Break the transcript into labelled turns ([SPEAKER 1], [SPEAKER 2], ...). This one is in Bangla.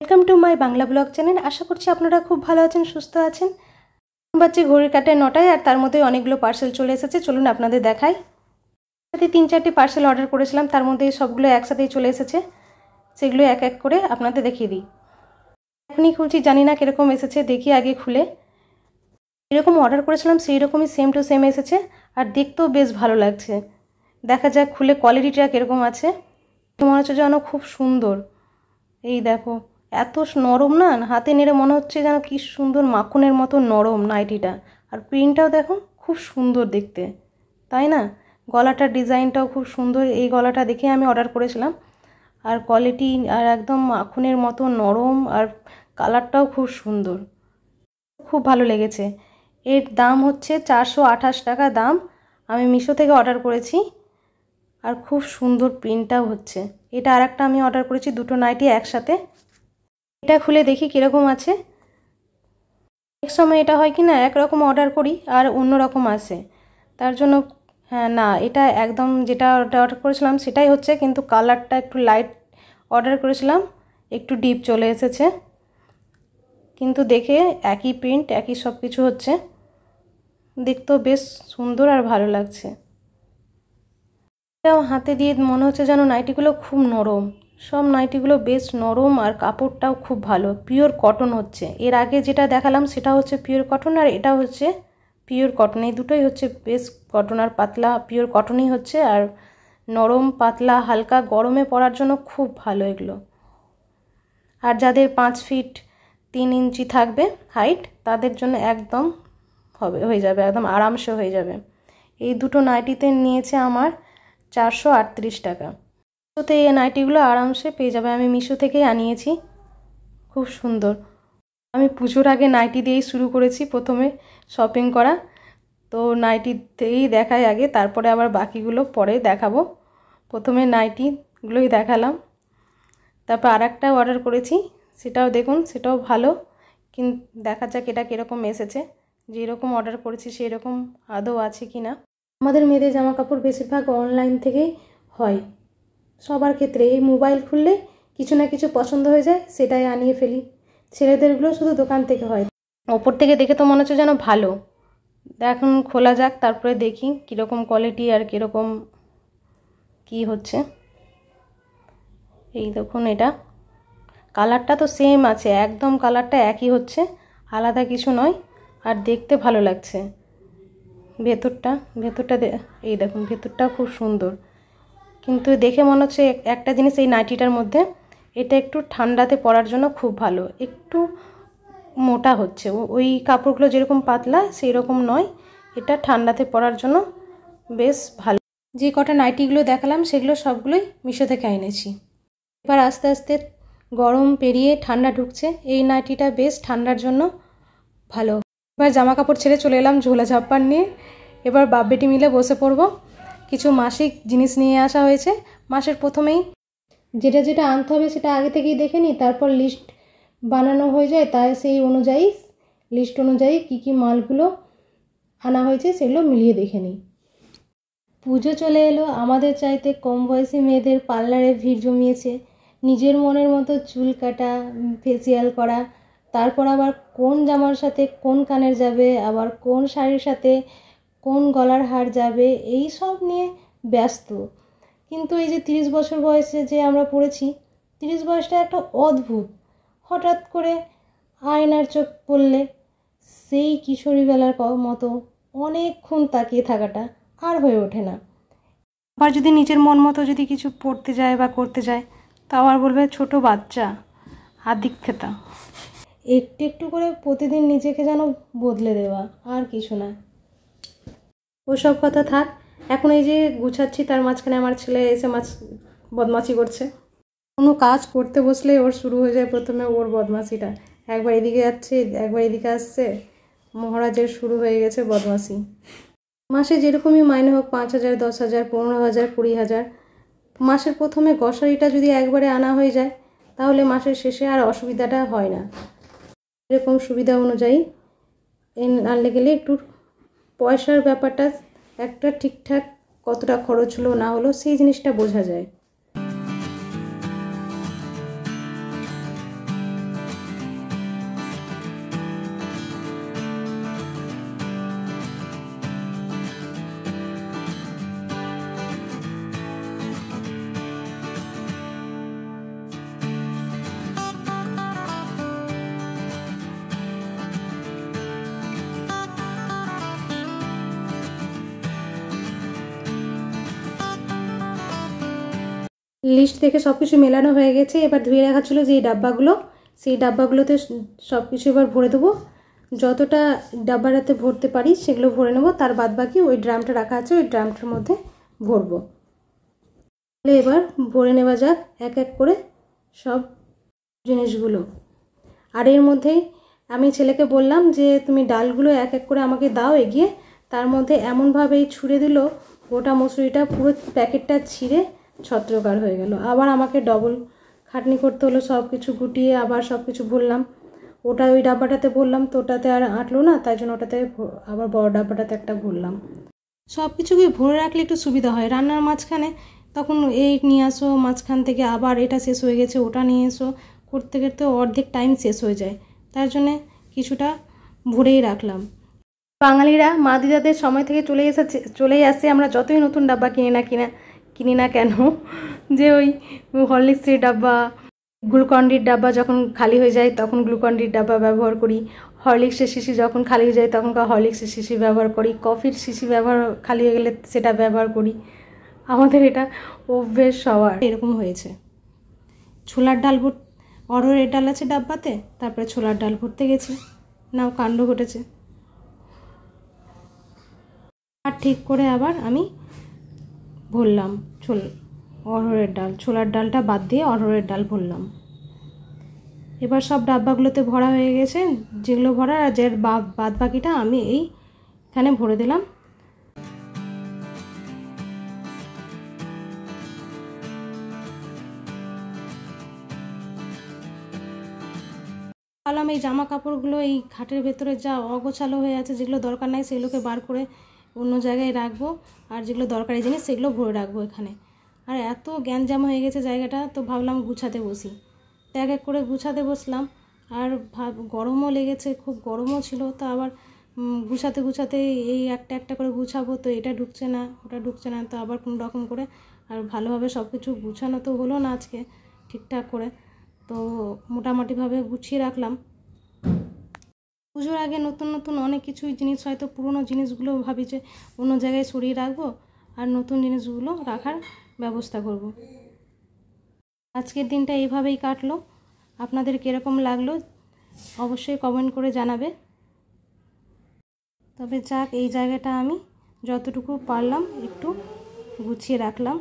[SPEAKER 1] Welcome to my Bangla blog channel. আশা করছি আপনারা খুব ভালো আছেন, সুস্থ আছেন। বাচ্চা ঘড়ির কাঁটায় 9টায়, আর তার মধ্যে অনেকগুলো পার্সেল চলে এসেছে। চলুন আপনাদের দেখাই। সাথে 3-4টি পার্সেল অর্ডার করেছিলাম, তার মধ্যে সবগুলো একসাথেই চলে এসেছে। সেগুলো এক এক করে আপনাদের দেখিয়ে দিই। এখনই খুলছি, জানি না কীরকম এসেছে, দেখি আগে খুলে। এরকম অর্ডার করেছিলাম সেই রকমই সেম টু সেম এসেছে, আর দেখতেও বেশ ভালো লাগছে। দেখা যাক খুলে কোয়ালিটিটা কীরকম আছে। মনে হচ্ছে যেন খুব সুন্দর। এই দেখো, এত নরম না, হাতে নেড়ে মনে হচ্ছে যেন কি সুন্দর মাখনের মতো নরম নাইটিটা। আর প্রিন্টটাও দেখো খুব সুন্দর দেখতে, তাই না? গলাটার ডিজাইনটাও খুব সুন্দর। এই গলাটা দেখে আমি অর্ডার করেছিলাম। আর কোয়ালিটি আর একদম মাখনের মতো নরম, আর কালারটাও খুব সুন্দর, খুব ভালো লেগেছে। এর দাম হচ্ছে 428 টাকা দাম। আমি মিশো থেকে অর্ডার করেছি, আর খুব সুন্দর প্রিন্টটাও হচ্ছে। এটা আর একটা আমি অর্ডার করেছি, দুটো নাইটি একসাথে। এটা খুলে দেখি কীরকম আছে। এক সময় এটা হয় কি না, একরকম অর্ডার করি আর অন্য রকম আসে, তার জন্য হ্যাঁ না, এটা একদম যেটা অর্ডার করেছিলাম সেটাই হচ্ছে, কিন্তু কালারটা একটু লাইট অর্ডার করেছিলাম, একটু ডিপ চলে এসেছে। কিন্তু দেখে একই প্রিন্ট, একই সব কিছু হচ্ছে। দেখতেও বেশ সুন্দর আর ভালো লাগছে। এটাও হাতে দিয়ে মনে হচ্ছে যেন নাইটিগুলো খুব নরম। সব নাইটিগুলো বেশ নরম, আর কাপড়টাও খুব ভালো, পিওর কটন হচ্ছে। এর আগে যেটা দেখালাম সেটা হচ্ছে পিওর কটন, আর এটা হচ্ছে পিওর কটন। এই দুটোই হচ্ছে বেশ কটন আর পাতলা। পিওর কটনই হচ্ছে, আর নরম পাতলা হালকা গরমে পরার জন্য খুব ভালো এগুলো। আর যাদের 5 ফিট 3 ইঞ্চি থাকবে হাইট, তাদের জন্য একদম হয়ে যাবে, একদম আরামসে হয়ে যাবে। এই দুটো নাইটিতে নিয়েছে আমার 438 টাকা। তো এই নাইটিগুলো আরামসে পেয়ে যাবে। আমি মিশো থেকেই আনিয়েছি, খুব সুন্দর। আমি পুজোর আগে নাইটি দিয়েই শুরু করেছি প্রথমে শপিং করা, তো নাইটিতেই দেখাই আগে, তারপরে আবার বাকিগুলো পরে দেখাবো। প্রথমে নাইটিগুলোই দেখালাম। তারপর আর একটা অর্ডার করেছি, সেটাও দেখুন, সেটাও ভালো। কিন্তু দেখা যাক এটা কীরকম এসেছে, যেরকম অর্ডার করেছি সেই রকম আদৌ আছে কি না। আমাদের মেয়েদের জামা কাপড় বেশিরভাগ অনলাইন থেকেই হয় সবার ক্ষেত্রে। এই মোবাইল খুললে কিছু না কিছু পছন্দ হয়ে যায়, সেটাই আনিয়ে ফেলি। ছেলেদেরগুলো শুধু দোকান থেকে হয়। ওপর থেকে দেখে তো মনে হচ্ছে যেন ভালো। এখন খোলা যাক, তারপরে দেখি কীরকম কোয়ালিটি আর কীরকম কী হচ্ছে। এই দেখুন, এটা কালারটা তো সেম আছে, একদম কালারটা একই হচ্ছে, আলাদা কিছু নয়। আর দেখতে ভালো লাগছে। ভেতরটা এই দেখুন, ভেতরটাও খুব সুন্দর। কিন্তু দেখে মনে হচ্ছে একটা জিনিস, এই নাইটিটার মধ্যে এটা একটু ঠান্ডাতে পরার জন্য খুব ভালো। একটু মোটা হচ্ছে, ওই কাপড়গুলো যেরকম পাতলা সেই রকম নয়, এটা ঠান্ডাতে পরার জন্য বেশ ভালো। যে কটা নাইটিগুলো দেখালাম সেগুলো সবগুলোই মিশো থেকে এনেছি। এবার আস্তে আস্তে গরম পেরিয়ে ঠান্ডা ঢুকছে, এই নাইটিটা বেশ ঠান্ডার জন্য ভালো। এবার জামা কাপড় ছেড়ে চলে এলাম ঝোলা ঝাপ্পার নিয়ে। এবার বাপ বেটি মিলে বসে পড়ব। কিছু মাসিক জিনিস নিয়ে আসা হয়েছে। মাসের প্রথমেই যেটা যেটা আনতে হবে সেটা আগে থেকেই দেখে নিই, তারপর লিস্ট বানানো হয়ে যায়। তাই সেই অনুযায়ী লিস্ট অনুযায়ী কী কী মালগুলো আনা হয়েছে সেগুলো মিলিয়ে দেখে নিই। পুজো চলে এলো, আমাদের চাইতে কম বয়সী মেয়েদের পার্লারে ভিড় জমিয়েছে। নিজের মনের মতো চুল কাটা, ফেসিয়াল করা, তারপর আবার কোন জামার সাথে কোন কানের যাবে, আবার কোন শাড়ির সাথে কোন গলার হার যাবে, এই সব নিয়ে ব্যস্ত। কিন্তু এই যে 30 বছর বয়সে যে আমরা পড়েছি, 30 বয়সটা একটা অদ্ভুত। হঠাৎ করে আয়নার চোখ পড়লে সেই কিশোরীবেলার মতো অনেকক্ষণ তাকিয়ে থাকাটা আর হয়ে ওঠে না। আবার যদি নিজের মন মতো যদি কিছু পড়তে যায় বা করতে যায়, তাও আর বলবে ছোট বাচ্চা, আদিক্ষেতা। একটু একটু করে প্রতিদিন নিজেকে যেন বদলে দেওয়া, আর কিছু না। ওসব কথা থাক, এখন এই যে গুছাচ্ছি, তার মাঝখানে আমার ছেলে এসে বদমাশি করছে। কোনো কাজ করতে বসলে ওর শুরু হয়ে যায় প্রথমে ওর বদমাশিটা। একবার এদিকে যাচ্ছে, একবার এদিকে আসছে, মহারাজের শুরু হয়ে গেছে বদমাশি। মাসে যেরকমই মাইনে হোক, 5,000, 10,000, 15,000, 20,000, মাসের প্রথমে গ্রসারিটা যদি একবারে আনা হয়ে যায়, তাহলে মাসের শেষে আর অসুবিধাটা হয় না। এরকম সুবিধা অনুযায়ী আনলে গেলে একটু পয়সার ব্যাপারটা একটা ঠিকঠাক কতটা খরচ হলো না হলো সেই জিনিসটা বোঝা যায়। লিস্ট থেকে সব কিছু মেলানো হয়ে গেছে। এবার ধুয়ে রাখা ছিল যে ডাব্বাগুলো, সেই ডাব্বাগুলোতে সব কিছু এবার ভরে দেবো। যতটা ডাব্বাটাতে ভরতে পারি সেগুলো ভরে নেবো, তার বাদ বাকি ওই ড্রামটা রাখা আছে ওই ড্রামটার মধ্যে ভরবো। তাহলে এবার ভরে নেওয়া যাক এক এক করে সব জিনিসগুলো। আর এর মধ্যেই আমি ছেলেকে বললাম যে তুমি ডালগুলো এক এক করে আমাকে দাও এগিয়ে। তার মধ্যে এমনভাবেই ছুঁড়ে দিল গোটা মসুরিটা পুরো প্যাকেটটা ছিঁড়ে ছত্রকার হয়ে গেল। আবার আমাকে ডবল খাটনি করতে হলো, সব কিছু গুটিয়ে আবার সব কিছু ভরলাম। ওটা ওই ডাব্বাটাতে ভরলাম তো ওটাতে আর আঁটলো না, তাই জন্য ওটাতে আবার বড় ডাব্বাটাতে একটা ভরলাম। সব কিছুকে ভরে রাখলে একটু সুবিধা হয়। রান্নার মাঝখানে তখন এই নিয়ে আসো, মাঝখান থেকে আবার এটা শেষ হয়ে গেছে ওটা নিয়ে এসো, করতে করতে অর্ধেক টাইম শেষ হয়ে যায়। তার জন্যে কিছুটা ভরেই রাখলাম। বাঙালিরা মা দিদাদের সময় থেকে চলেই আসছে। আমরা যতই নতুন ডাব্বা কিনি না কেন, যে ওই হরলিক্সের ডাব্বা, গ্লুকন্ডির ডাব্বা যখন খালি হয়ে যায় তখন গ্লুকন্ডির ডাব্বা ব্যবহার করি, হরলিক্সের শিশি যখন খালি হয়ে যায় তখন হরলিক্সের শিশি ব্যবহার করি, কফির শিশি খালি হয়ে গেলে সেটা ব্যবহার করি। আমাদের এটা অভ্যেস সবার এরকম হয়েছে। ছোলার ডাল অরহরের ডাল আছে ডাব্বাতে, তারপরে ছোলার ডাল ভরতে গেছি, নাও কাণ্ড ঘটেছে। আর ঠিক করে আবার আমি ভরলাম অরহরের ডাল, ছোলার ডালটা বাদ দিয়ে অরহরের ডাল ভরলাম। এবার সব ডাব্বাগুলোতে ভরা হয়ে গেছে, যেগুলো ভরা আর যে বাদ বাকিটা আমি এইখানে ভরে দিলাম। ভাবলাম এই জামা কাপড়গুলো এই খাটের ভেতরে যা অগোছালো হয়ে আছে, যেগুলো দরকার নাই সেগুলোকে বার করে অন্য জায়গায় রাখবো, আর যেগুলো দরকারি জিনিস সেগুলো ভরে রাখবো এখানে। আর এত গ্যাঞ্জাম হয়ে গেছে জায়গাটা, তো ভাবলাম গুছাতে বসি। তো এক এক করে গুছাতে বসলাম, আর গরমও লেগেছে, খুব গরমও ছিল। তো আবার গুছাতে এই একটা একটা করে গুছাবো, তো এটা ঢুকছে না ওটা ঢুকছে না, তো আবার কোনো রকম করে আর ভালোভাবে সব কিছু গুছানো তো হলো না আজকে ঠিকঠাক করে, তো মোটামুটিভাবে গুছিয়ে রাখলাম। পুজোর আগে নতুন নতুন অনেক কিছুই জিনিস, হয়তো পুরনো জিনিসগুলো ভাবি যে অন্য জায়গায় সরিয়ে রাখবো, আর নতুন জিনিসগুলো রাখার ব্যবস্থা করব। আজকের দিনটা এইভাবেই কাটলো। আপনাদের কীরকম লাগলো অবশ্যই কমেন্ট করে জানাবে। তবে যাক, এই জায়গাটা আমি যতটুকু পারলাম একটু গুছিয়ে রাখলাম।